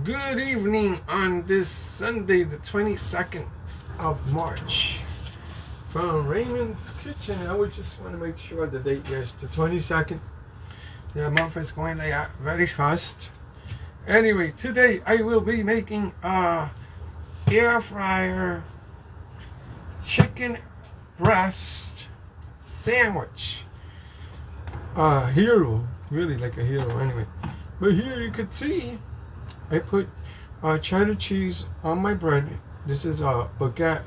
Good evening on this Sunday, the 22nd of March. From Raymond's Kitchen. I would just want to make sure the date here is the 22nd. The month is going like very fast. Anyway, today I will be making a air fryer chicken breast sandwich. Hero, really like a hero anyway. But here you can see I put cheddar cheese on my bread. This is a baguette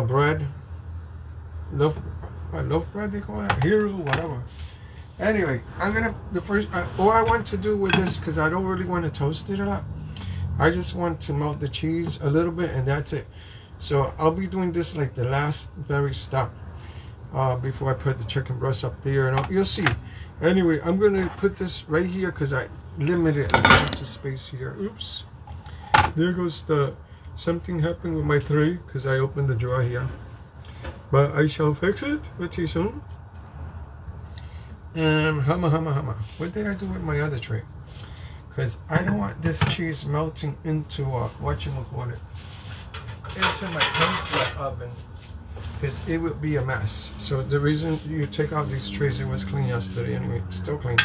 bread. Loaf bread they call it, hero, whatever. Anyway, I'm gonna all I want to do with this, because I don't really want to toast it a lot. I just want to melt the cheese a little bit, and that's it. So I'll be doing this like the last very step before I put the chicken breast up there, and you'll see. Anyway, I'm gonna put this right here because I limited lots of space here. Oops, there goes something happened with my tray because I opened the drawer here, but I shall fix it pretty soon. Humma. What did I do with my other tray? Because I don't want this cheese melting into whatchamacallit, into my toaster oven, because it would be a mess. So the reason you take out these trays, it was clean yesterday anyway, still clean.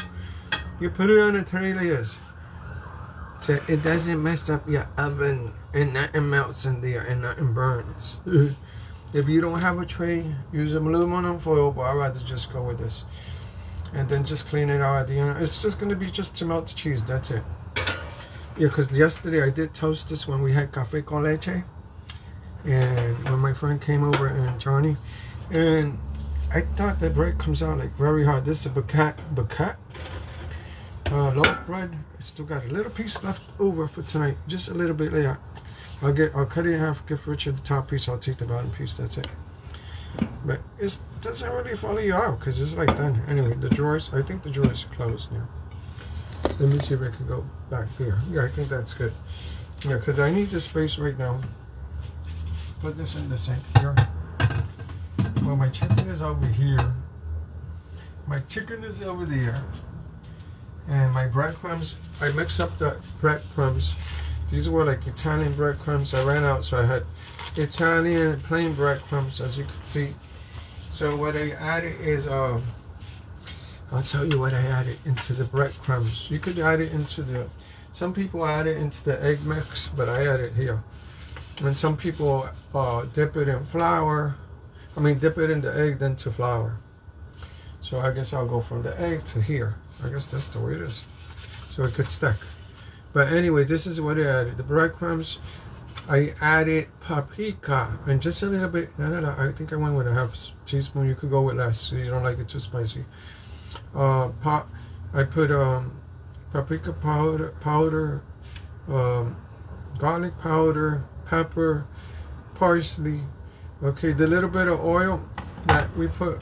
You put it on a tray like this, so it doesn't mess up your oven and nothing melts in there and nothing burns. If you don't have a tray, use aluminum foil, but I'd rather just go with this. And then just clean it out at the end. It's just going to be just to melt the cheese, that's it. Yeah, because yesterday I did toast this when we had café con leche. And when my friend came over, and Johnny, and I thought the bread comes out like very hard. This is a baguette loaf bread. I still got a little piece left over for tonight, just a little bit later. I'll cut it in half, give Richard the top piece, I'll take the bottom piece, that's it. But it doesn't really follow you out because it's like done. Anyway, the drawers, I think the drawers are closed now. Let me see if I can go back there. Yeah, I think that's good. Yeah, because I need the space right now. Put this in the sink here. Well, my chicken is over here. My chicken is over there. And my breadcrumbs, I mixed up the breadcrumbs. These were like Italian breadcrumbs. I ran out, so I had Italian plain breadcrumbs, as you can see. So what I added is, I'll tell you what I added into the breadcrumbs. You could add it into some people add it into the egg mix, but I add it here. And some people dip it in flour. Dip it in the egg, then to flour. So I guess I'll go from the egg to here. I guess that's the way it is. So it could stick. But anyway, this is what I added. The breadcrumbs, I added paprika and just a little bit. No, I think I went with a half teaspoon. You could go with less so you don't like it too spicy. I put paprika powder, garlic powder, pepper, parsley. Okay, the little bit of oil that we put.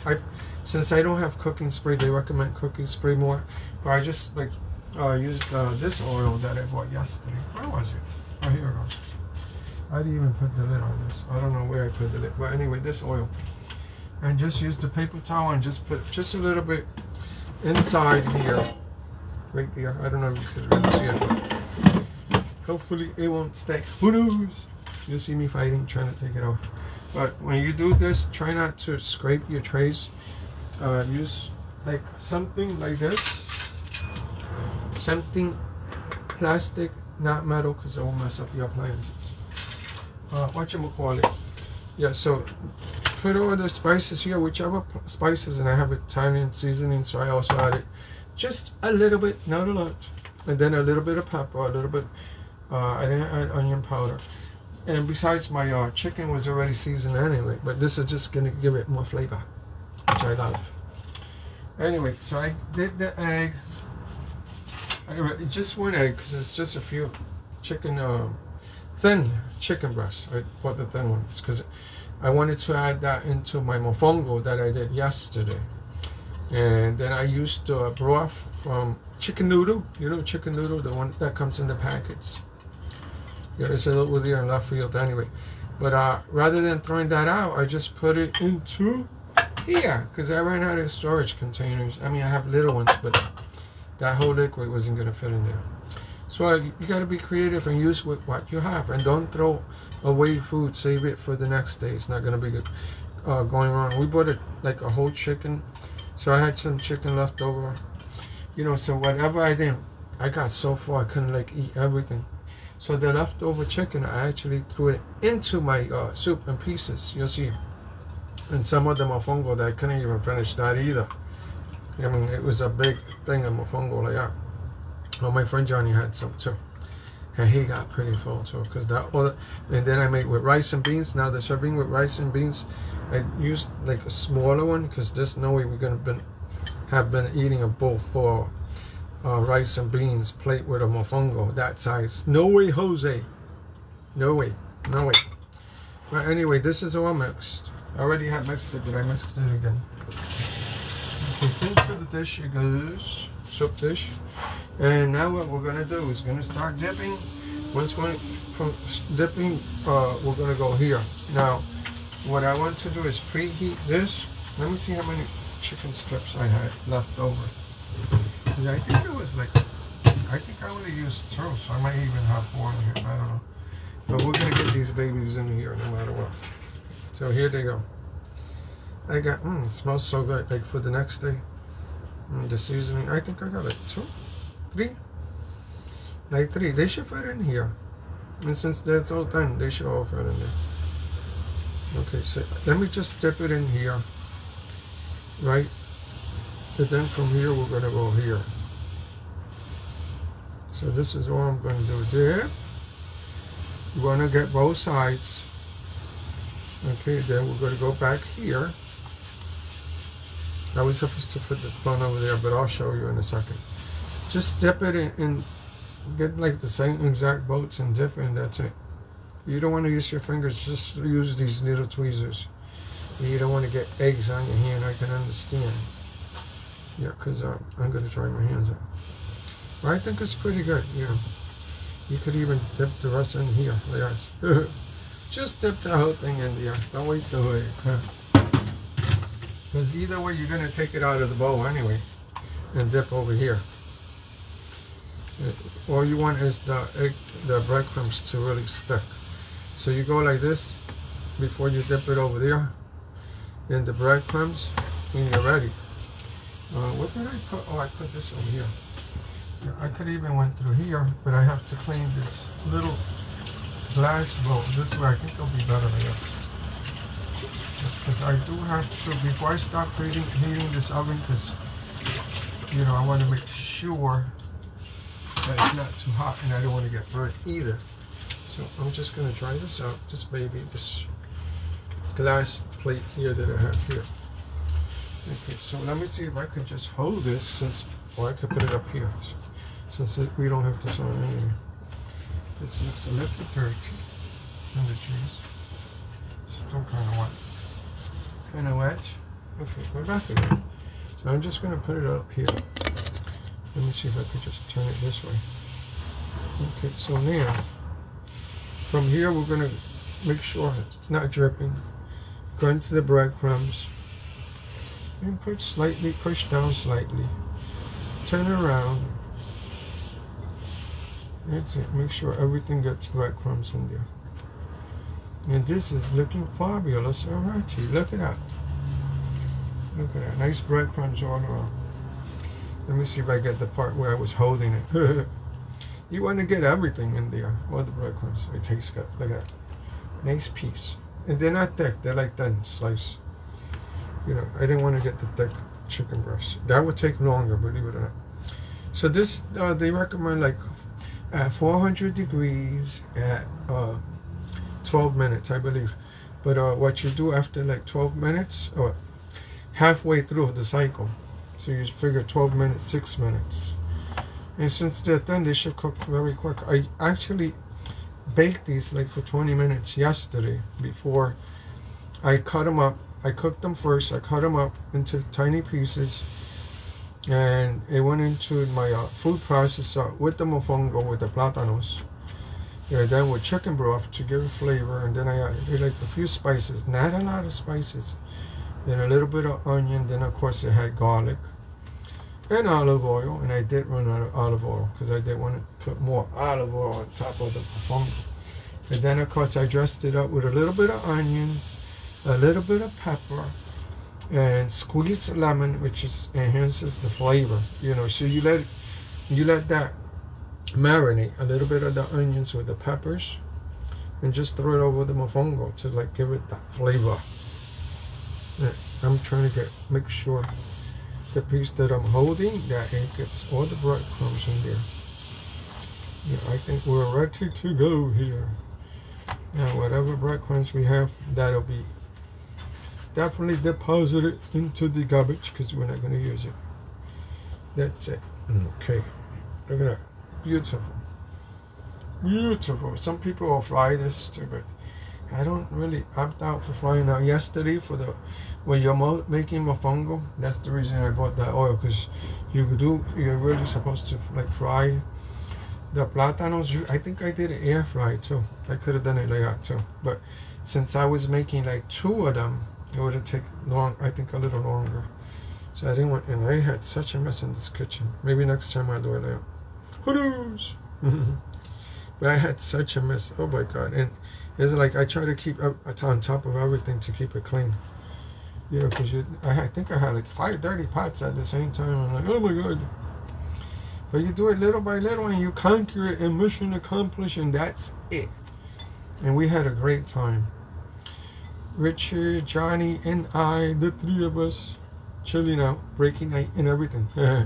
Since I don't have cooking spray, they recommend cooking spray more. But I just used this oil that I bought yesterday. Where was it? Oh, here it goes. I didn't even put the lid on this. I don't know where I put the lid. But anyway, this oil. And just use the paper towel and just put just a little bit inside here. Right there. I don't know if you can really see it. But hopefully it won't stay. Who knows? You'll see me fighting, trying to take it off. But when you do this, try not to scrape your trays. Use like something like this. Something plastic, not metal, because it will mess up your appliances. Whatchamacallit. Yeah, so put all the spices here, whichever spices, and I have Italian seasoning, so I also added just a little bit, not a lot, and then a little bit of pepper, a little bit. I didn't add onion powder, and besides, my chicken was already seasoned anyway. But this is just gonna give it more flavor, which I love. Anyway, so I did the egg. Just one egg because it's just a few chicken. Thin chicken breast. I bought the thin ones because I wanted to add that into my mofongo that I did yesterday. And then I used broth from chicken noodle. You know chicken noodle, the one that comes in the packets. Yeah, it's a little there in left field anyway. But rather than throwing that out, I just put it into here because I ran out of storage containers. I have little ones, but that whole liquid wasn't going to fit in there. So you got to be creative and use with what you have, and don't throw away food. Save it for the next day. It's not gonna be good, going wrong. We bought like a whole chicken, so I had some chicken left over. You know, so whatever I got so far, I couldn't like eat everything. So the leftover chicken, I actually threw it into my soup in pieces. You'll see, and some of the mofongo that I couldn't even finish that either. I mean, it was a big thing of mofongo like that. Well, my friend Johnny had some too, and he got pretty full too. Cause that all, and then I made with rice and beans. Now the serving with rice and beans, I used like a smaller one because there's no way we're gonna have been eating a bowl for rice and beans plate with a mofongo that size. No way, Jose. No way. No way. But anyway, this is all mixed. I already had mixed it, but I mixed it again. Okay, into the dish it goes. Soup dish. And now what we're gonna do is gonna start dipping. Once we're from dipping, we're gonna go here. Now, what I want to do is preheat this. Let me see how many chicken strips I had left over. I think it was like, I think I only used 2, so I might even have 4 in here. I don't know. But we're gonna get these babies in here no matter what. So here they go. I got, it smells so good. Like for the next day. The seasoning, I think I got like 2, 3. Like 3. They should fit in here. And since that's all done, they should all fit in there. Okay, so let me just dip it in here. Right? And then from here, we're going to go here. So this is all I'm going to do. Dip. You want to get both sides. Okay, then we're going to go back here. I was supposed to put the bun over there, but I'll show you in a second. Just dip it in, get like the same exact boats and dip it, and that's it. You don't want to use your fingers, just use these little tweezers. You don't want to get eggs on your hand, I can understand. Yeah, because I'm going to try my hands out. But I think it's pretty good, yeah. You could even dip the rest in here, like that. Just dip the whole thing in there. Don't waste the way. Because either way, you're going to take it out of the bowl anyway and dip over here. All you want is the breadcrumbs to really stick. So you go like this before you dip it over there in the breadcrumbs when you're ready. What did I put? Oh, I put this over here. I could even went through here, but I have to clean this little glass bowl. This way I think it'll be better, I guess. Because I do have to, before I start heating this oven, because, you know, I want to make sure that it's not too hot and I don't want to get burnt either. So I'm just going to try this out, this baby, this glass plate here that I have here. Okay, so let me see if I could just hold this, or I could put it up here, since we don't have to saw it anyway. This looks a little dirty in the cheese. Still kind of wet. Kind of wet. Okay, we're back again. So I'm just going to put it up here. Let me see if I could just turn it this way. Okay, so now, from here we're going to make sure it's not dripping. Go into the breadcrumbs. And push down slightly. Turn it around. That's it. Make sure everything gets breadcrumbs in there. And this is looking fabulous already. Look at that. Look at that. Nice breadcrumbs all around. Let me see if I get the part where I was holding it. You want to get everything in there. All the breadcrumbs. It tastes good. Look at that. Nice piece. And they're not thick. They're like thin slice. You know, I didn't want to get the thick chicken breast. That would take longer, believe it or not. So this, they recommend like at 400 degrees at 12 minutes, I believe. But what you do after like 12 minutes, or halfway through the cycle, so you figure 12 minutes, 6 minutes. And since they're thin, they should cook very quick. I actually baked these like for 20 minutes yesterday before I cut them up. I cooked them first. I cut them up into tiny pieces, and it went into my food processor with the mofongo, with the plátanos. Yeah, then with chicken broth to give it flavor, and then I added like a few spices, not a lot of spices. Then a little bit of onion. Then of course it had garlic, and olive oil, and I did run out of olive oil because I did want to put more olive oil on top of the mofongo. And then of course I dressed it up with a little bit of onions, a little bit of pepper, and squeezed lemon, which enhances the flavor. You know, so you let that marinate, a little bit of the onions with the peppers, and just throw it over the mofongo to like give it that flavor. Yeah, I'm trying to make sure the piece that I'm holding, that it gets all the breadcrumbs in there. Yeah, I think we're ready to go here. Now, whatever breadcrumbs we have, that'll be definitely deposited into the garbage because we're not going to use it. That's it. Okay. Look at that. Beautiful. Beautiful. Some people will fry this too, but I don't really opt out for frying. Now, yesterday when you're making mofongo, that's the reason I bought that oil, because you're really supposed to like fry the plátanos. I think I did an air fry too. I could have done it like that too, but since I was making like 2 of them, it would have taken I think a little longer. So I didn't want, and I had such a mess in this kitchen. Maybe next time I'll do it like that. Who knows? But I had such a mess. Oh my God. And it's like I try to keep on top of everything to keep it clean. You know, because I think I had like 5 dirty pots at the same time. I'm like, oh my God. But you do it little by little and you conquer it, and mission accomplished, and that's it. And we had a great time. Richard, Johnny, and I, the 3 of us, chilling out, breaking night and everything. Yeah.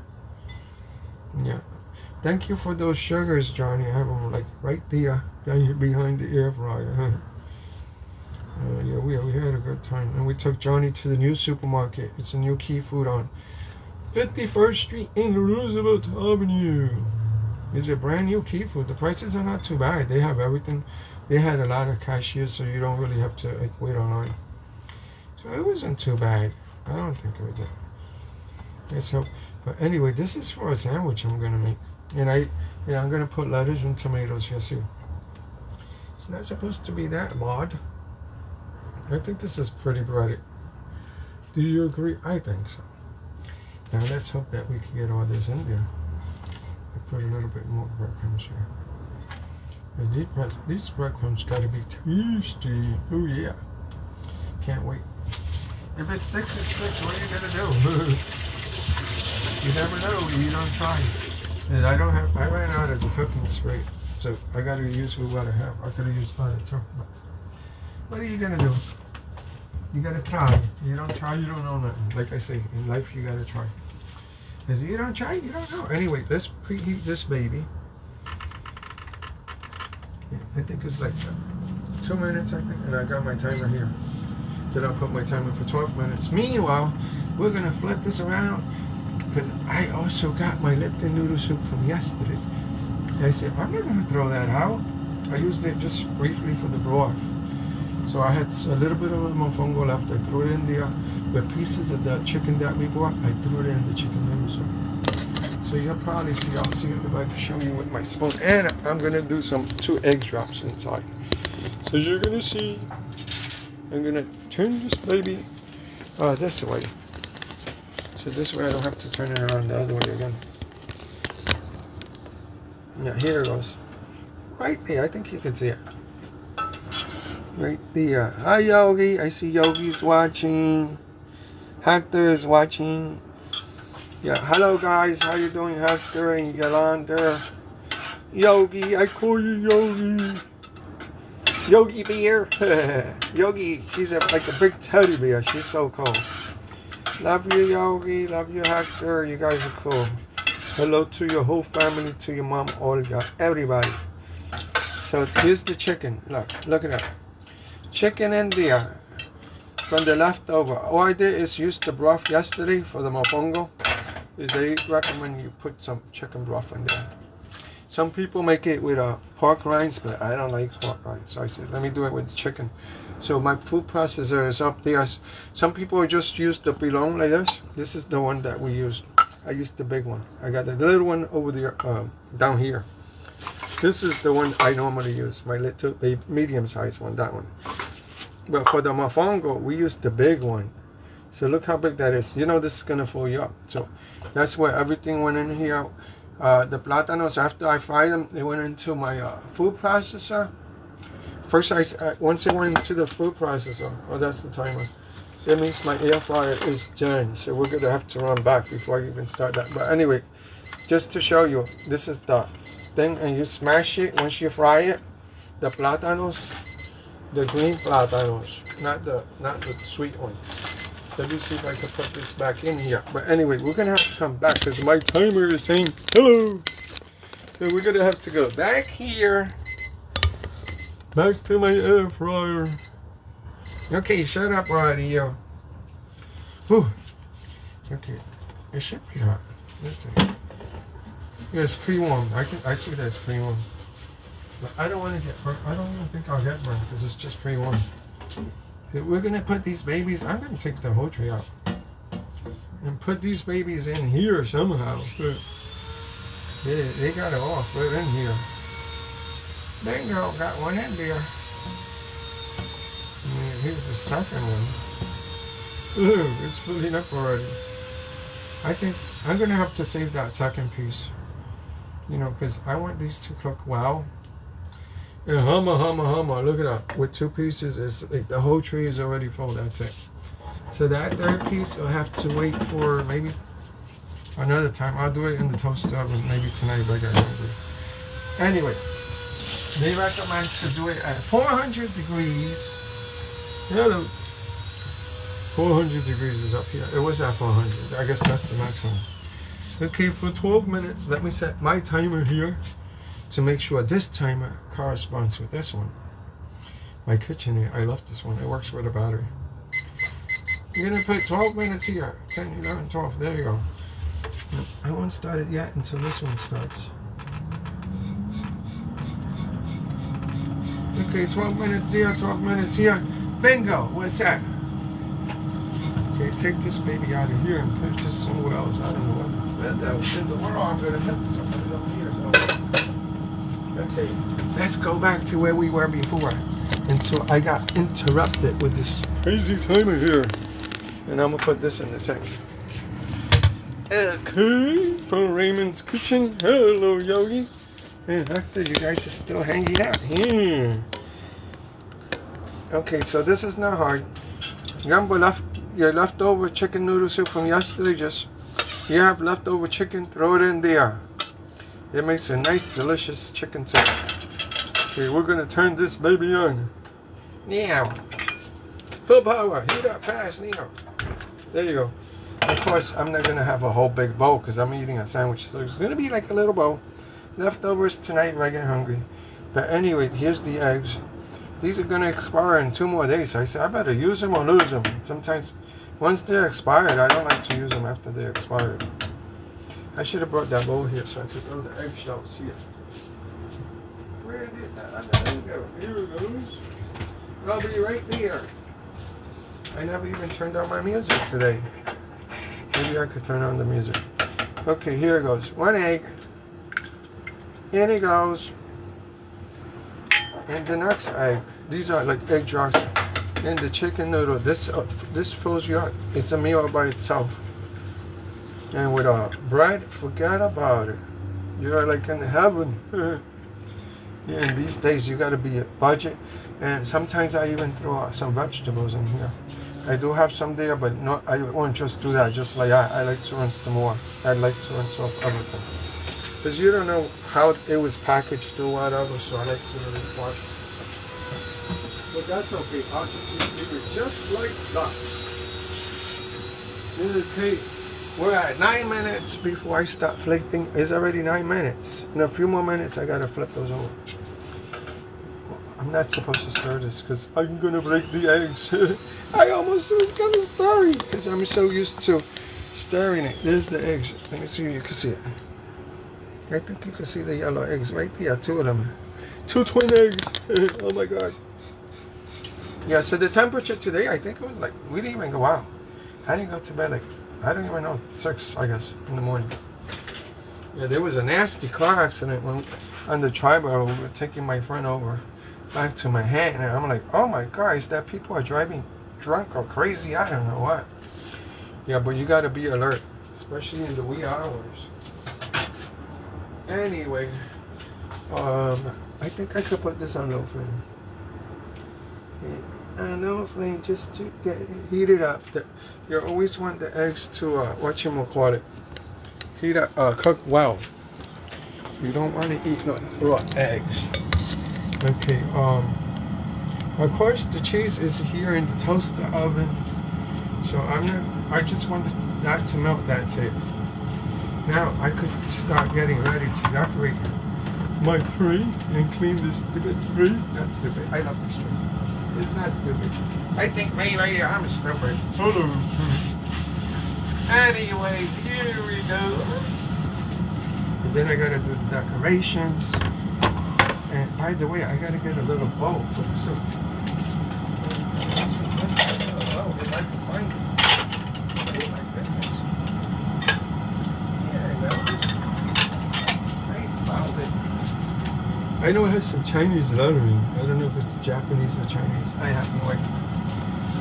Thank you for those sugars, Johnny. I have them like right there, behind the air fryer. Yeah, we had a good time. And we took Johnny to the new supermarket. It's a new Key Food on 51st Street in Roosevelt Avenue. It's a brand new Key Food. The prices are not too bad. They have everything. They had a lot of cashiers, so you don't really have to like wait online. So it wasn't too bad. I don't think it was that. Yeah, so, but anyway, this is for a sandwich I'm gonna make. And I'm gonna put lettuce and tomatoes here too. It's not supposed to be that odd. I think this is pretty breaded. Do you agree? I think so. Now let's hope that we can get all this in there. I put a little bit more breadcrumbs here. These breadcrumbs gotta be tasty. Oh yeah. Can't wait. If it sticks, it sticks. What are you gonna do? You never know. You don't try. And I ran out of the cooking spray, so I gotta use what I have. I could have used butter too, but what are you gonna do? You gotta try. You don't try, you don't know nothing. Like I say, in life you gotta try. Because you don't try, you don't know. Anyway, let's preheat this baby. Yeah, I think it's like 2 minutes, I think, and I got my timer here. Then I'll put my timer for 12 minutes. Meanwhile, we're gonna flip this around, because I also got my Lipton noodle soup from yesterday. And I said, I'm not going to throw that out. I used it just briefly for the broth. So I had a little bit of mofongo left. I threw it in there with pieces of the chicken that we bought. I threw it in the chicken noodle soup. So you'll probably see, I'll see if I can show you with my spoon. And I'm going to do 2 egg drops inside. So you're going to see, I'm going to turn this baby this way. So this way I don't have to turn it around the other way again. Yeah, here it goes. Right there, I think you can see it. Right there. Hi Yogi, I see Yogi's watching. Hector is watching. Yeah, hello guys, how you doing, Hector and Yolanda? Yogi, I call you Yogi. Yogi bear. Yogi, she's like a big teddy bear, she's so cool. Love you, Yogi. Love you, Hector. You guys are cool. Hello to your whole family, to your mom, Olga, everybody. So here's the chicken. Look at that. Chicken in there from the leftover. All I did is use the broth yesterday for the mofongo. They recommend you put some chicken broth in there. Some people make it with pork rinds, but I don't like pork rinds. So I said, let me do it with chicken. So my food processor is up there. Some people just use the pilon like this. This is the one that we used. I used the big one. I got the little one over there, down here. This is the one I normally use, my little medium-sized one, that one. But for the mofongo, we use the big one. So look how big that is. You know this is gonna fold you up. So that's where everything went in here. The plátanos, after I fried them, they went into my food processor. First, once it went into the food processor, oh, that's the timer. That means my air fryer is done. So we're gonna have to run back before I even start that. But anyway, just to show you, this is the thing, and you smash it once you fry it. The plátanos, the green plátanos, not the sweet ones. Let me see if I can put this back in here. But anyway, we're gonna have to come back because my timer is saying hello. So we're gonna have to go back here. Back to my air fryer. Okay, shut up, radio. Whew. Okay, it should be hot. That's it. Yeah, it's pre-warmed. I see that it's pre-warmed. But I don't want to get burnt. I don't even think I'll get burned because it's just pre-warmed. So we're gonna put these babies. I'm gonna take the whole tray out and put these babies in here somehow. Yeah, they got it all put in here. Bingo, got one in there. And here's the second one. Ooh, it's filling up already. I think I'm gonna have to save that second piece. You know, because I want these to cook well. And humma. Look at that. With two pieces, it's like the whole tray is already full. That's it. So that third piece, I'll have to wait for maybe another time. I'll do it in the toaster oven maybe tonight if I get hungry. Anyway, they recommend to do it at 400 degrees. Hello. 400 degrees is up here. It was at 400. I guess that's the maximum. Okay, for 12 minutes, let me set my timer here to make sure this timer corresponds with this one. My KitchenAid, I love this one. It works with a battery. You're gonna put 12 minutes here. 10, 11, 12. There you go. I won't start it yet until this one starts. Okay, 12 minutes there, 12 minutes here. Bingo! What's that? Okay, take this baby out of here and put this somewhere else. I don't know what in the world I'm gonna put this. I'll put it up here. So. Okay, let's go back to where we were before until I got interrupted with this crazy timer here. And I'm gonna put this in the second. Okay, from Raymond's Kitchen. Hello, Yogi. And Hector, you guys are still hanging out here. Okay, so this is not hard. Your leftover chicken noodle soup from yesterday, you have leftover chicken, throw it in there. It makes a nice, delicious chicken soup. Okay, we're gonna turn this baby on. Now, full power, heat up fast, now. There you go. Of course, I'm not gonna have a whole big bowl because I'm eating a sandwich, so it's gonna be like a little bowl. Leftovers tonight if I get hungry. But anyway, here's the eggs. These are gonna expire in 2 more days. I said I better use them or lose them. Sometimes, once they're expired, I don't like to use them after they're expired. I should have brought that bowl here so I could throw the eggshells here. Where did that? There we go. Here it goes. I'll be right there. I never even turned on my music today. Maybe I could turn on the music. Okay, here it goes. 1 egg. In it goes. And the next egg. These are like egg jars. And the chicken noodle. This fills you up. It's a meal by itself. And with bread, forget about it. You're like in heaven. Yeah, and these days you gotta be a budget. And sometimes I even throw out some vegetables in here. I do have some there, but not. I won't just do that. Just like I like to rinse them more. I like to rinse off everything. Because you don't know how it was packaged or whatever, so I like to really wash it. But that's okay. I'll just leave it just like that. Okay, we're at 9 minutes before I start flipping. It's already 9 minutes. In a few more minutes, I gotta flip those over. I'm not supposed to stir this because I'm gonna break the eggs. I almost was gonna stir it because I'm so used to stirring it. There's the eggs. Let me see if you can see it. I think you can see the yellow eggs right there. 2 of them. 2 twin eggs. Oh my god. Yeah, so the temperature today, I think it was like, we didn't even go out. I didn't go to bed like, I don't even know, 6, I guess, in the morning. Yeah, there was a nasty car accident when on the Triborough. We were taking my friend over back to Manhattan, and I'm like, oh my god, is that people are driving drunk or crazy? I don't know what. Yeah, but you gotta be alert, especially in the wee hours. Anyway, I think I could put this on low flame. On low flame just to get it heated up. You always want the eggs to heat up, cook well. You don't want to eat no raw eggs. Okay. Of course, the cheese is here in the toaster oven, so I just want that to melt. That's it. Now I could start getting ready to decorate my tray and clean this stupid tray. Not stupid. I love this tray. It's not stupid. I think maybe I'm stupid. Hello. Anyway, here we go. And then I gotta do the decorations. And by the way, I gotta get a little bowl for the soup. Oh, if I can find it. Oh my goodness. Yeah, I found it. I know it has some Chinese lettering. I don't know if it's Japanese or Chinese. I have no idea.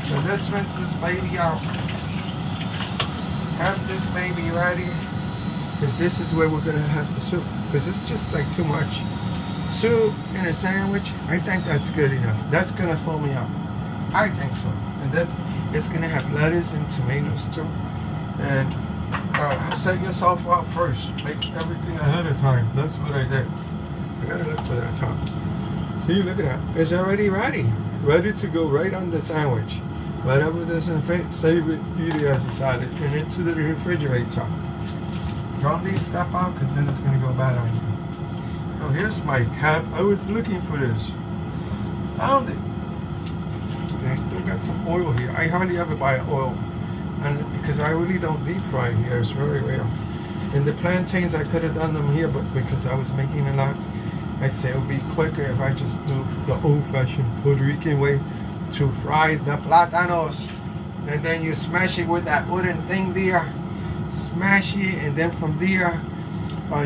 So let's rinse this baby out. Have this baby ready. Because this is where we're going to have the soup. Because it's just like too much. Soup in a sandwich, I think that's good enough. That's going to fill me up. I think so. And then it's going to have lettuce and tomatoes too. And set yourself up first. Make everything ahead of time. That's what I did. I gotta look for that top. See, look at that. It's already ready. Ready to go right on the sandwich. Whatever doesn't fit, save it, eat it as a salad, and into the refrigerator. Throw these stuff out because then it's gonna go bad on you. Oh, here's my cap. I was looking for this. Found it. And I still got some oil here. I hardly ever buy oil, and because I really don't deep fry here. It's very rare. And the plantains, I could have done them here, but because I was making a lot, I say it would be quicker if I just do the old-fashioned Puerto Rican way to fry the plátanos. And then you smash it with that wooden thing there. Smash it, and then from there,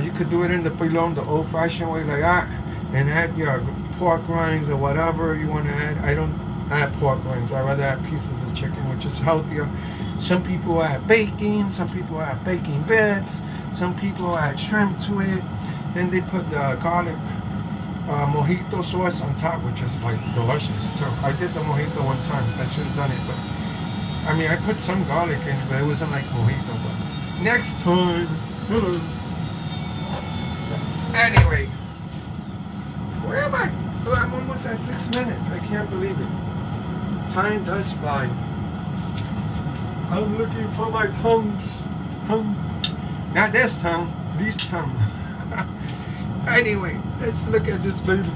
you could do it in the pilon, the old-fashioned way like that, and add your pork rinds or whatever you want to add. I don't add pork rinds. I rather add pieces of chicken, which is healthier. Some people add bacon, some people add bacon bits, some people add shrimp to it. Then they put the garlic mojito sauce on top, which is like delicious too. I did the mojito one time. I should have done it, but I mean, I put some garlic in it, but it wasn't like mojito. But next time, hello. Anyway, where am I? Oh, I'm almost at 6 minutes. I can't believe it. Time does fly. I'm looking for my tongue. Not this tongue, this tongue. Anyway, let's look at this baby.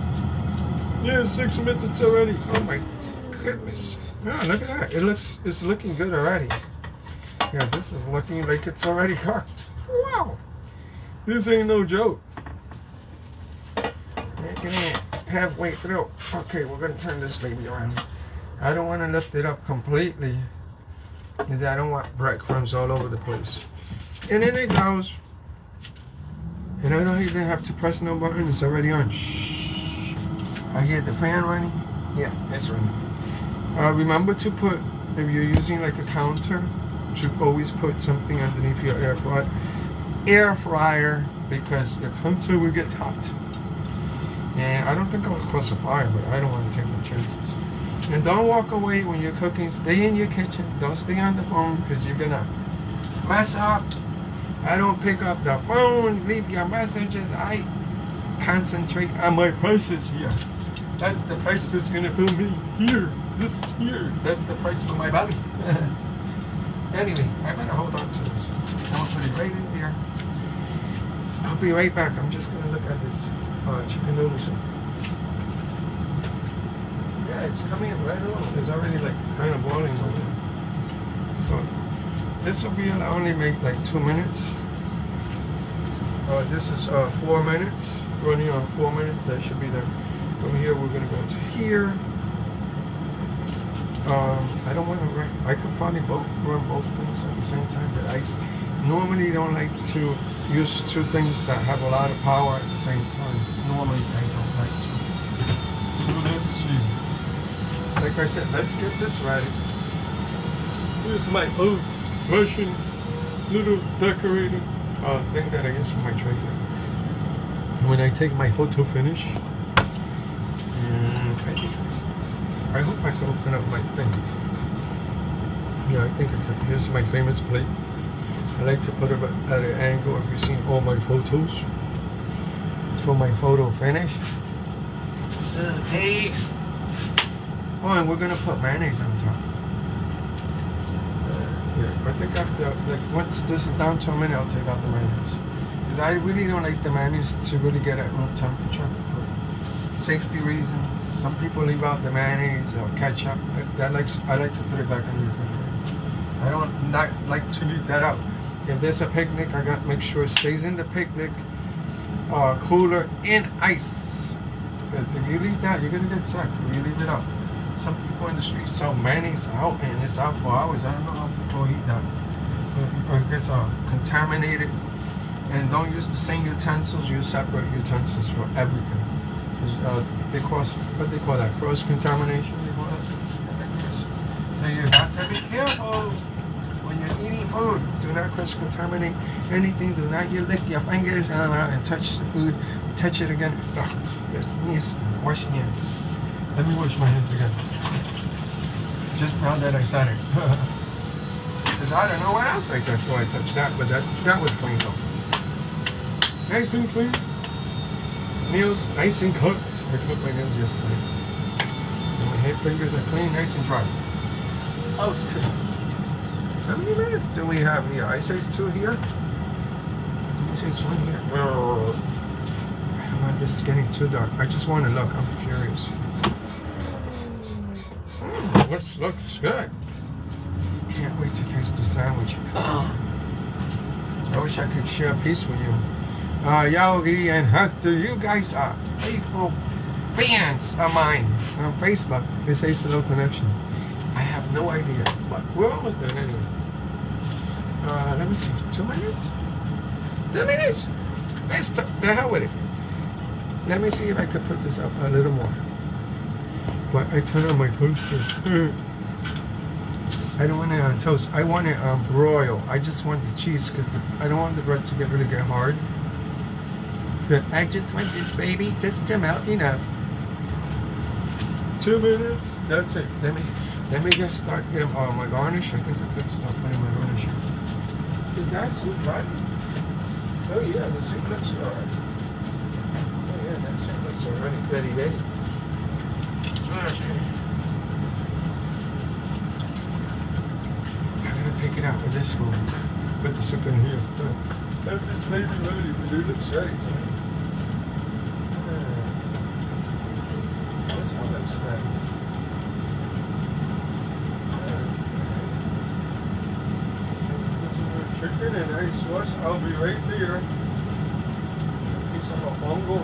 Yeah, 6 minutes already. Oh my goodness. Yeah, look at that. It's looking good already. Yeah, this is looking like it's already cooked. Wow. This ain't no joke. Making it halfway through. Okay, we're gonna turn this baby around. I don't want to lift it up completely because I don't want breadcrumbs all over the place. And in it goes. And I don't even have to press no button. It's already on. Shh. I hear the fan running. Yeah, it's running. Remember to put, if you're using like a counter, to always put something underneath your air fryer because your counter will get hot. And I don't think I'll cross a fire, but I don't want to take no chances. And don't walk away when you're cooking. Stay in your kitchen. Don't stay on the phone because you're gonna mess up. I don't pick up the phone, leave your messages. I concentrate on my prices here. That's the price that's gonna fill me here. This here. That's the price for my belly. Anyway, I better hold on to this. I'll put it right in there. I'll be right back. I'm just gonna look at this chicken noodle soup. Yeah, it's coming right along. It's already like kind of boiling over there. So this will be only make like 2 minutes. This is 4 minutes. Running on 4 minutes. That should be there. From here, we're gonna go to here. I don't want to run. I could probably run both things at the same time, but I normally don't like to use two things that have a lot of power at the same time. Normally, I don't like to. So let's see. Like I said, let's get this ready. Here's my oats. Russian little decorating thing that I use for my tray. When I take my photo finish, I hope I can open up my thing. Yeah, I think I can. Here's my famous plate. I like to put it at an angle if you've seen all my photos. For my photo finish. Okay. Oh, and we're gonna put mayonnaise on top. Yeah, I think after, like, once this is down to a minute, I'll take out the mayonnaise. Because I really don't like the mayonnaise to really get at room temperature for safety reasons. Some people leave out the mayonnaise or ketchup. I like to put it back in the refrigerator. I don't not like to leave that out. If there's a picnic, I gotta make sure it stays in the picnic cooler in ice. Because if you leave that, you're gonna get sick. If you leave it out. Some people in the street sell mayonnaise out and it's out for hours. I don't know how people eat that. Or it gets contaminated. And don't use the same utensils. Use separate utensils for everything. They cause, what they call that? Cross contamination. They call it. So you have to be careful when you're eating food. Do not cross contaminate anything. Do not you lick your fingers and touch the food. Touch it again. Ugh, it's nasty. Wash your hands. Let me wash my hands again. Just now that I said it. Because I don't know what else I touched when I touched that, but that was clean though. Nice and clean. Nails nice and cooked. I cooked my nails yesterday. And my hand fingers are clean, nice and dry. Okay. How many minutes do we have here? I say it's 2 here. I say it's 1 here. Well, I don't want this getting too dark. I just want to look. I'm curious. Looks good. Can't wait to taste the sandwich. I wish I could share a piece with you. Yogi and Hector, you guys are faithful fans of mine on Facebook. It says Hello Connection. I have no idea, but we're almost done anyway. Let me see. 2 minutes? 2 minutes? Let's the hell with it. Let me see if I could put this up a little more. But I turn on my toaster. I don't want it on toast. I want it on broil. I just want the cheese because I don't want the bread to really get hard. So I just want this baby just to melt enough. 2 minutes. That's it. Let me just start getting my garnish. I think I could start putting my garnish. Is that soup ready? Oh yeah, the soup looks alright. Oh yeah, that soup looks already ready. Okay. I'm gonna take it out with this spoon. Put the soup in here. That's this baby ready, but it looks ready to me. This one looks ready. Chicken and ice sauce. I'll be right there. Piece of a fungal.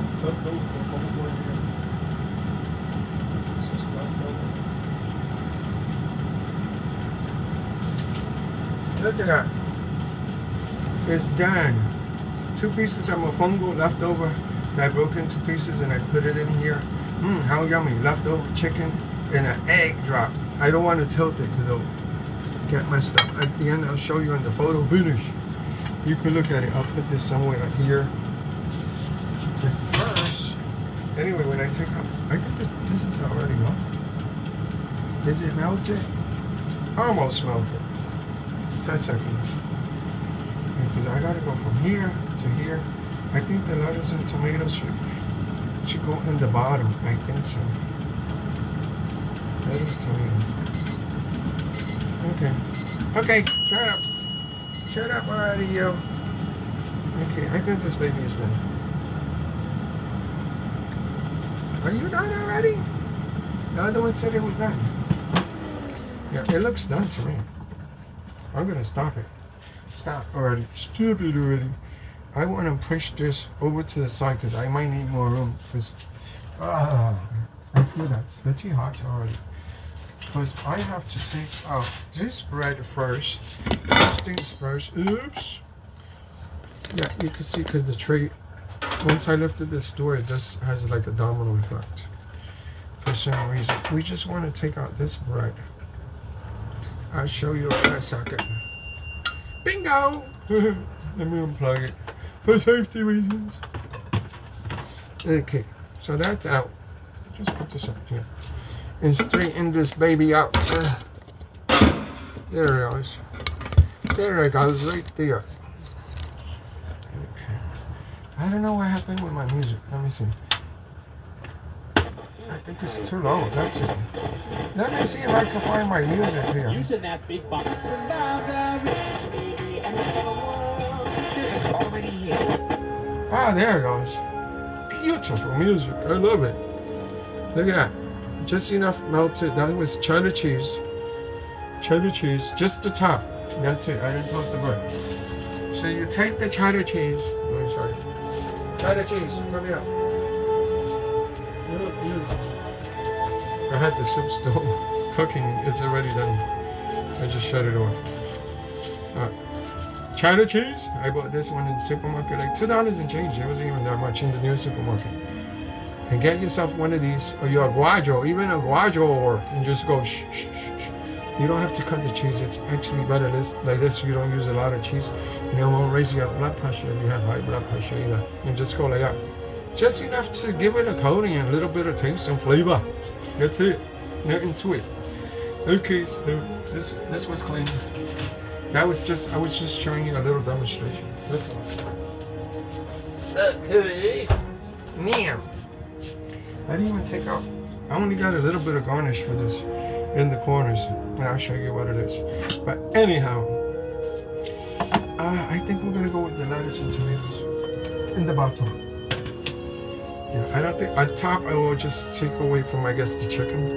Here. Look at that. It's done. 2 pieces of mofongo left over that I broke into pieces and I put it in here. How yummy. Leftover chicken and an egg drop. I don't want to tilt it because it'll get messed up. At the end, I'll show you in the photo finish. You can look at it. I'll put this somewhere here. But first, anyway, when I take out, I think that this is already melted. Is it melted? Almost melted. 10 seconds. Because I gotta go from here to here. I think the lettuce and tomatoes should go in the bottom. I think so. Lettuce, tomatoes. Okay, shut up. Shut up already, yo. Okay, I think this baby is done. Are you done already? The other one said it was done. Yeah, it looks done to me. I'm gonna stop it. Stop already. Stop it already. I want to push this over to the side because I might need more room. Because I feel that's pretty hot already. Because I have to take out this bread first. These things first. Oops. Yeah, you can see because the tray, once I lifted this door, it just has like a domino effect. For some reason. We just want to take out this bread. I'll show you in a second. Bingo! Let me unplug it for safety reasons. Okay, so that's out. Just put this up here and straighten this baby out. There it goes. There it goes, right there. Okay. I don't know what happened with my music. Let me see. I think it's too low. That's it. Let me see if I can find my music here. Using that big box. It's already here. Ah, there it goes. Beautiful music. I love it. Look at that. Just enough melted. That was cheddar cheese. Cheddar cheese. Just the top. That's it. I didn't toast the bread. So you take the cheddar cheese. Let me show you. Cheddar cheese. Come here. I had the soup still cooking. It's already done. I just shut it off. Cheddar cheese. I bought this one in the supermarket, like $2 and change. It wasn't even that much in the new supermarket. And get yourself one of these, or your guajo. Even a guajo will work. And just go shh, shh, shh, shh. You don't have to cut the cheese. It's actually better like this. You don't use a lot of cheese, and it won't raise your blood pressure if you have high blood pressure either. And just go like that. Just enough to give it a coating and a little bit of taste and flavor. That's it. Nothing to it. Okay, so this was clean. I was just showing you a little demonstration. That's all. Okay. Now, I didn't even take out. I only got a little bit of garnish for this in the corners, and I'll show you what it is. But anyhow, I think we're gonna go with the lettuce and tomatoes in the bottom. Yeah, I don't think on top I will just take away from, I guess, the chicken.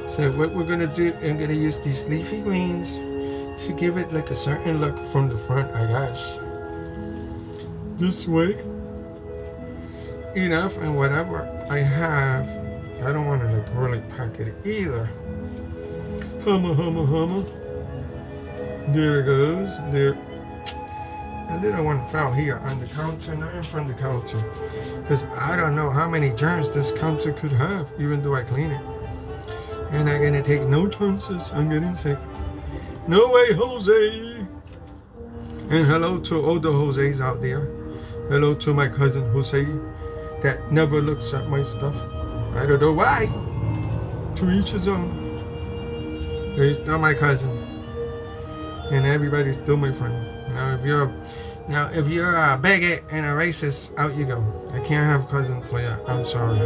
So what we're gonna do, I'm gonna use these leafy greens to give it like a certain look from the front, I guess. This way. Enough, and whatever I have, I don't want to like really pack it either. Humma. There it goes. There. A little one fell here on the counter, not in front of the counter. Because I don't know how many germs this counter could have, even though I clean it. And I'm gonna take no chances on getting sick. No way, Jose! And hello to all the Jose's out there. Hello to my cousin Jose that never looks at my stuff. I don't know why. To each his own. He's still my cousin. And everybody's still my friend. Now if you're a bigot and a racist, out you go. I can't have cousins like that. I'm sorry.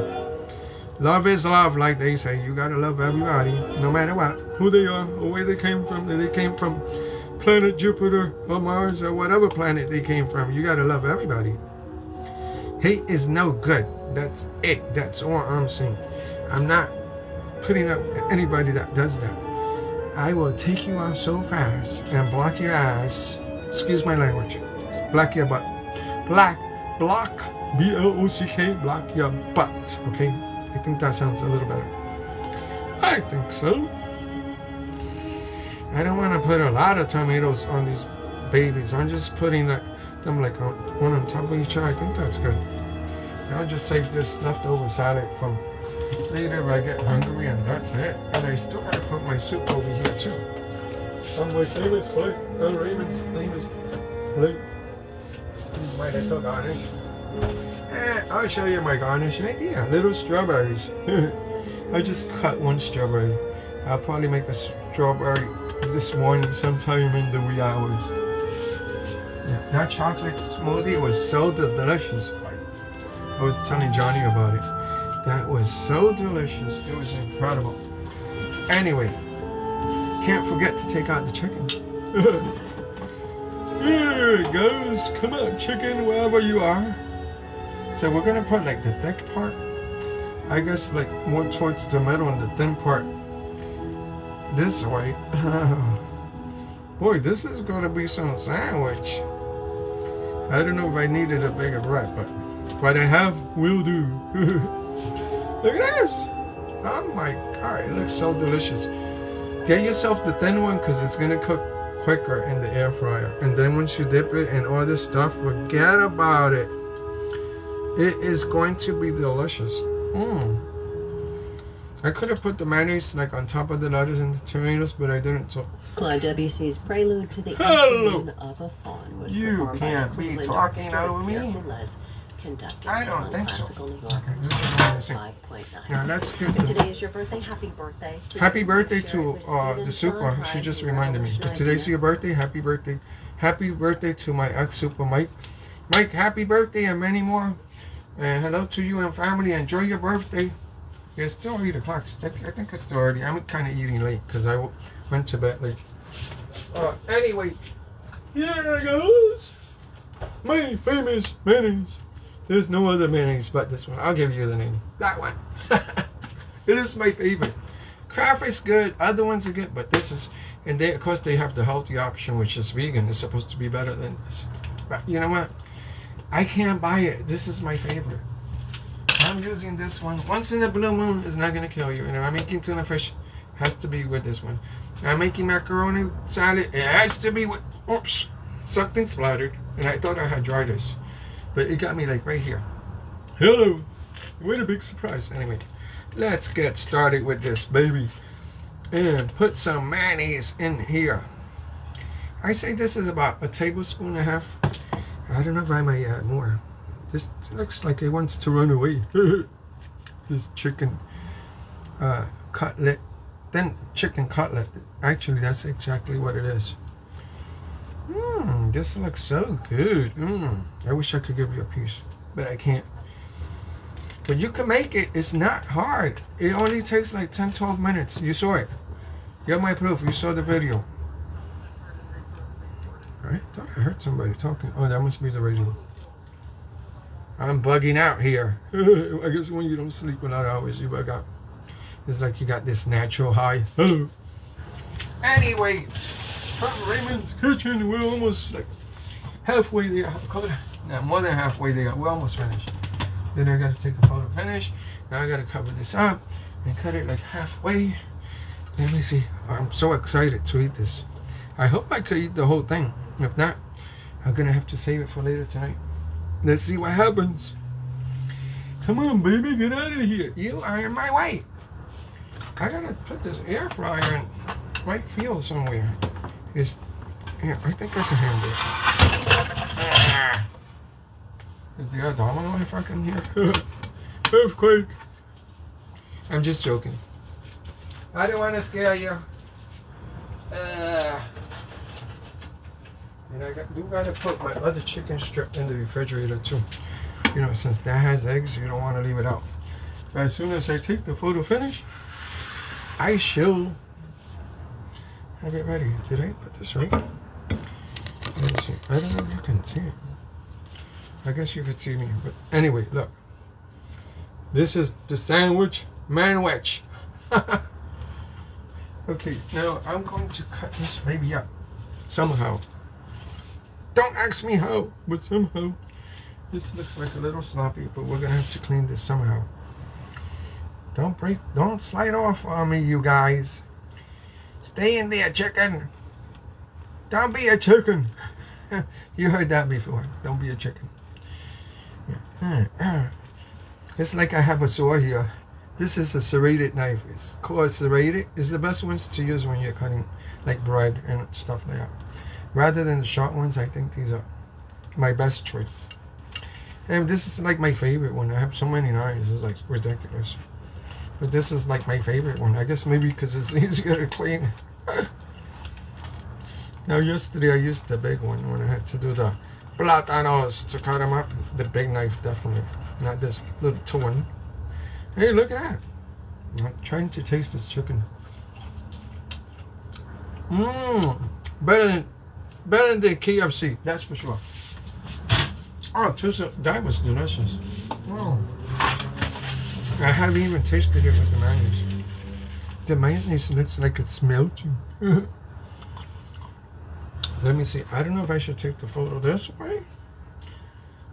Love is love, like they say. You gotta love everybody, no matter what, who they are, or where they came from. If they came from planet Jupiter or Mars or whatever planet they came from, you gotta love everybody. Hate is no good. That's it. That's all I'm saying. I'm not putting up anybody that does that. I will take you out so fast and block your ass. Excuse my language. Block your butt. Block. B-L-O-C-K. Block your butt. Okay? I think that sounds a little better. I think so. I don't want to put a lot of tomatoes on these babies. I'm just putting them like one on top of each other. I think that's good. I'll just save this leftover salad from later if I get hungry, and that's it. And I still gotta put my soup over here too. On my famous plate. Raymond's famous plate. Might have took garnish. I'll show you my garnish right there. Little strawberries. I just cut one strawberry. I'll probably make a strawberry this morning sometime in the wee hours. Yeah, that chocolate smoothie was so delicious. I was telling Johnny about it. That was so delicious. It was incredible. Anyway, can't forget to take out the chicken. Here it goes. Come on, chicken, wherever you are. So we're gonna put like the thick part, I guess, like more towards the middle, and the thin part this way. Boy, this is gonna be some sandwich. I don't know if I needed a bigger bread, but what I have will do. Look at this. Oh my God, it looks so delicious. Get yourself the thin one because it's gonna cook quicker in the air fryer. And then once you dip it in all this stuff, forget about it. It is going to be delicious. I could have put the mayonnaise like on top of the lettuce and the tomatoes, but I didn't. So Claude Debussy's Prelude to the Hello. Afternoon of a Faun was You performed can't by be the Cleveland talking Orchestra over with me. Pierre Boulez, conducted I don't on think so. Classical New York. Okay, this is what I'm saying. 5.9. Now let's get If today is your birthday, happy birthday. happy birthday Share it to with Steven, the super. Son, She Ryan, just Ralph, reminded me. If today's your birthday, happy birthday. Happy birthday to my ex super Mike. Mike, happy birthday and many more. And hello to you and family. Enjoy your birthday. It's still 8 o'clock. I think it's still early. I'm kind of eating late because I went to bed late. Anyway, here goes my famous mayonnaise. There's no other mayonnaise but this one. I'll give you the name. That one. It is my favorite. Kraft is good. Other ones are good, but this is, and they, of course, they have the healthy option, which is vegan. It's supposed to be better than this. But you know what? I can't buy it. This is my favorite. I'm using this one. Once in a blue moon is not going to kill you. And if I'm making tuna fish, it has to be with this one. I'm making macaroni salad. It has to be with, oops, something splattered. And I thought I had dry this. But it got me like right here. Hello. What a big surprise. Anyway, let's get started with this, baby. And put some mayonnaise in here. I say this is about a tablespoon and a half. I don't know if I might add more. This looks like it wants to run away. This chicken cutlet. Then chicken cutlet. Actually, that's exactly what it is. This looks so good. I wish I could give you a piece, but I can't. But you can make it. It's not hard. It only takes like 10-12 minutes. You saw it. You're my proof. You saw the video. I thought I heard somebody talking. Oh, that must be the radio. I'm bugging out here. I guess when you don't sleep a lot of hours, you bug out. It's like you got this natural high. Hello. Anyway, from Raymond's Kitchen, we're almost like halfway there. No, more than halfway there. We're almost finished. Then I got to take a photo finish. Now I got to cover this up and cut it like halfway. Let me see. I'm so excited to eat this. I hope I could eat the whole thing. If not, I'm going to have to save it for later tonight. Let's see what happens. Come on, baby, get out of here. You are in my way. I gotta put this air fryer in right field somewhere. It's, yeah, I think I can handle it. Is the other domino if I can hear? Earthquake. I'm just joking. I don't want to scare you. And I do gotta put my other chicken strip in the refrigerator too. You know, since that has eggs, you don't want to leave it out. But as soon as I take the photo finish, I shall have it ready. Did I put this right? Let me see. I don't know if you can see it. I guess you could see me. But anyway, look. This is the sandwich manwich. Okay, now I'm going to cut this baby up somehow. Don't ask me how, but somehow. This looks like a little sloppy, but we're gonna have to clean this somehow. Don't slide off on me, you guys. Stay in there, chicken. Don't be a chicken. You heard that before. Don't be a chicken. It's like I have a saw here. This is a serrated knife. It's called serrated. It's the best ones to use when you're cutting like bread and stuff like that. Rather than the sharp ones, I think these are my best choice. And this is like my favorite one. I have so many knives, it's like ridiculous. But this is like my favorite one. I guess maybe because it's easier to clean. Now yesterday I used the big one when I had to do the platanos to cut them up. The big knife, definitely. Not this little one. Hey, look at that. I'm trying to taste this chicken. Better than KFC, that's for sure. Oh, that was delicious. I haven't even tasted it with the mayonnaise. The mayonnaise looks like it's melting. Let me see. I don't know if I should take the photo this way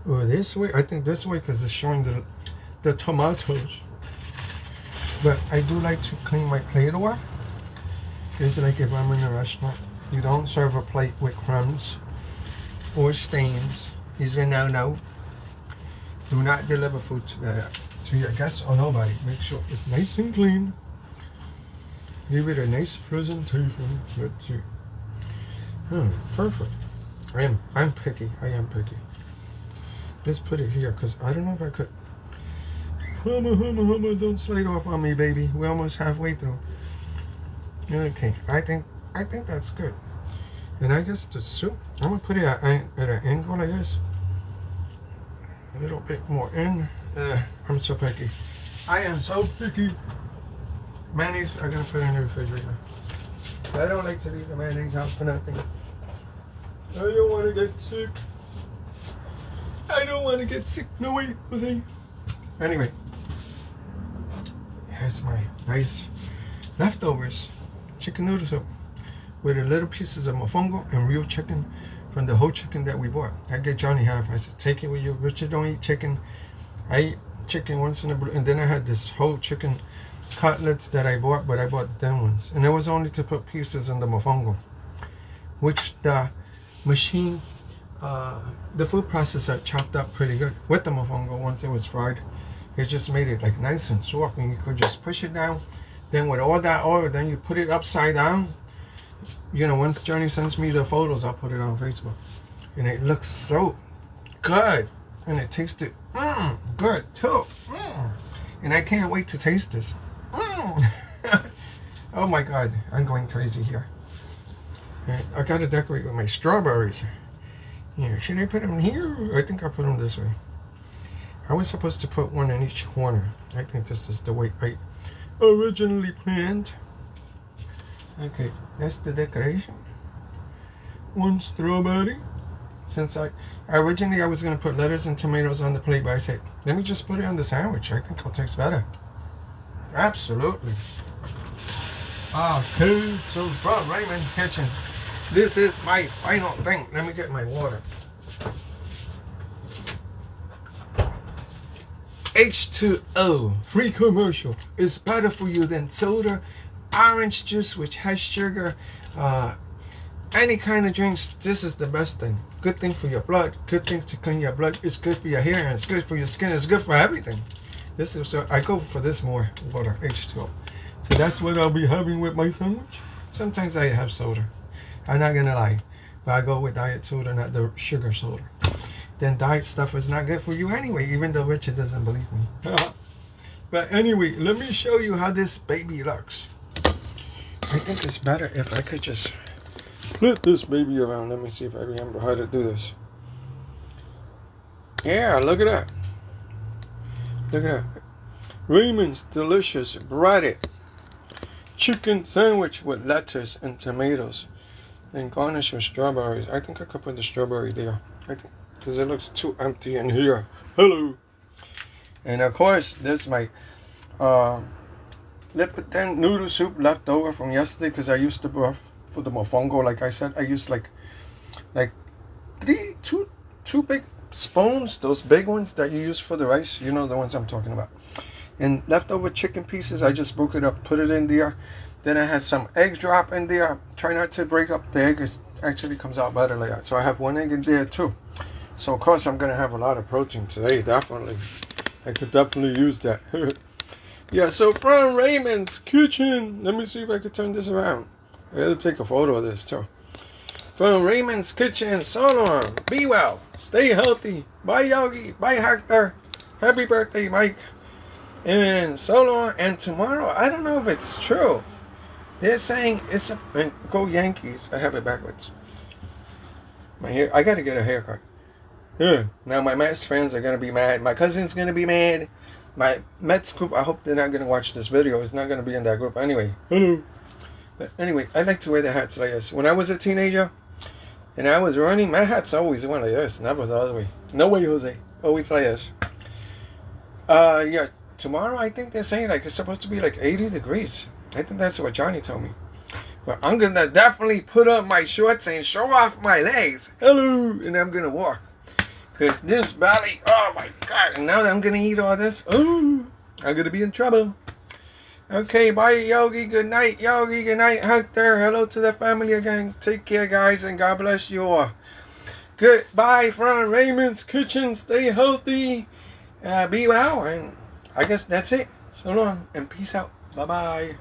or this way. I think this way because it's showing the tomatoes. But I do like to clean my plate off. It's like if I'm in a restaurant, you don't serve a plate with crumbs or stains. It's a no-no. Do not deliver food to to your guests or nobody. Make sure it's nice and clean. Give it a nice presentation. Let's see. Perfect. I'm picky. I am picky. Let's put it here because I don't know if I could. Don't slide off on me, baby. We're almost halfway through. Okay, I think that's good. And I guess the soup, I'm gonna put it at an angle, I guess. A little bit more in. I'm so picky. I am so picky. Mayonnaise, I'm gonna put it in the refrigerator. I don't like to leave the mayonnaise out for nothing. I don't want to get sick. I don't want to get sick. No way, Jose. Anyway, here's my nice leftovers chicken noodle soup with the little pieces of mofongo and real chicken from the whole chicken that we bought. I get Johnny half. I said, take it with you. Richard don't eat chicken. I eat chicken once in a blue. And then I had this whole chicken cutlets that I bought, but I bought the thin ones. And it was only to put pieces in the mofongo, which the machine, the food processor chopped up pretty good with the mofongo once it was fried. It just made it like nice and soft, and you could just push it down. Then with all that oil, then you put it upside down. You know, once Johnny sends me the photos, I'll put it on Facebook. And it looks so good. And it tasted good too. And I can't wait to taste this. Oh my God, I'm going crazy here. I gotta decorate with my strawberries. Yeah, should I put them here? I think I'll put them this way. I was supposed to put one in each corner. I think this is the way I originally planned. Okay, that's the decoration. One strawberry. Since I originally was gonna put lettuce and tomatoes on the plate, but I said, let me just put it on the sandwich. I think it'll taste better. Absolutely. Okay, so from Raymond's Kitchen. This is my final thing. Let me get my water. H2O, free commercial, is better for you than soda, orange juice, which has sugar, any kind of drinks. This is the best thing. Good thing for your blood, good thing to clean your blood. It's good for your hair, and it's good for your skin. It's good for everything. This is, so I go for this more water, H2O. So that's what I'll be having with my sandwich. Sometimes I have soda. I'm not gonna lie, but I go with diet soda, not the sugar soda. Then diet stuff is not good for you anyway, even though Richard doesn't believe me. But anyway, let me show you how this baby looks. I think it's better if I could just flip this baby around. Let me see if I remember how to do this. Yeah, look at that. Look at that. Raymond's delicious breaded chicken sandwich with lettuce and tomatoes. And garnish with strawberries. I think I could put the strawberry there. I think because it looks too empty in here. Hello. And of course, this is my Lipton noodle soup left over from yesterday because I used to for the mofongo. Like I said, I used like two big spoons, those big ones that you use for the rice. You know the ones I'm talking about. And leftover chicken pieces, I just broke it up, put it in there. Then I had some eggs drop in there. Try not to break up the egg. It actually comes out better like that. So I have one egg in there too. So of course I'm going to have a lot of protein today, definitely. I could definitely use that. Yeah, so from Raymond's Kitchen. Let me see if I can turn this around. I got to take a photo of this too. From Raymond's Kitchen, so long. Be well. Stay healthy. Bye, Yogi. Bye, Hector. Happy birthday, Mike. And so long. And tomorrow, I don't know if it's true. They're saying it's a go Yankees. I have it backwards. My hair. I gotta get a haircut. Yeah. Now my Mets fans are gonna be mad. My cousin's gonna be mad. My Mets group. I hope they're not gonna watch this video. It's not gonna be in that group anyway. Hello. But anyway, I like to wear the hats like this. When I was a teenager and I was running, my hats always went like this, never the other way. No way, Jose. Always like this. Yeah. Tomorrow, I think they're saying like it's supposed to be like 80 degrees. I think that's what Johnny told me. But I'm going to definitely put on my shorts and show off my legs. Hello. And I'm going to walk. Because this belly, oh my God. And now that I'm going to eat all this, oh, I'm going to be in trouble. Okay, bye, Yogi. Good night, Yogi. Good night, Hector. Hello to the family again. Take care, guys, and God bless you all. Goodbye from Raymond's Kitchen. Stay healthy. Be well, and I guess that's it. So long and peace out. Bye bye.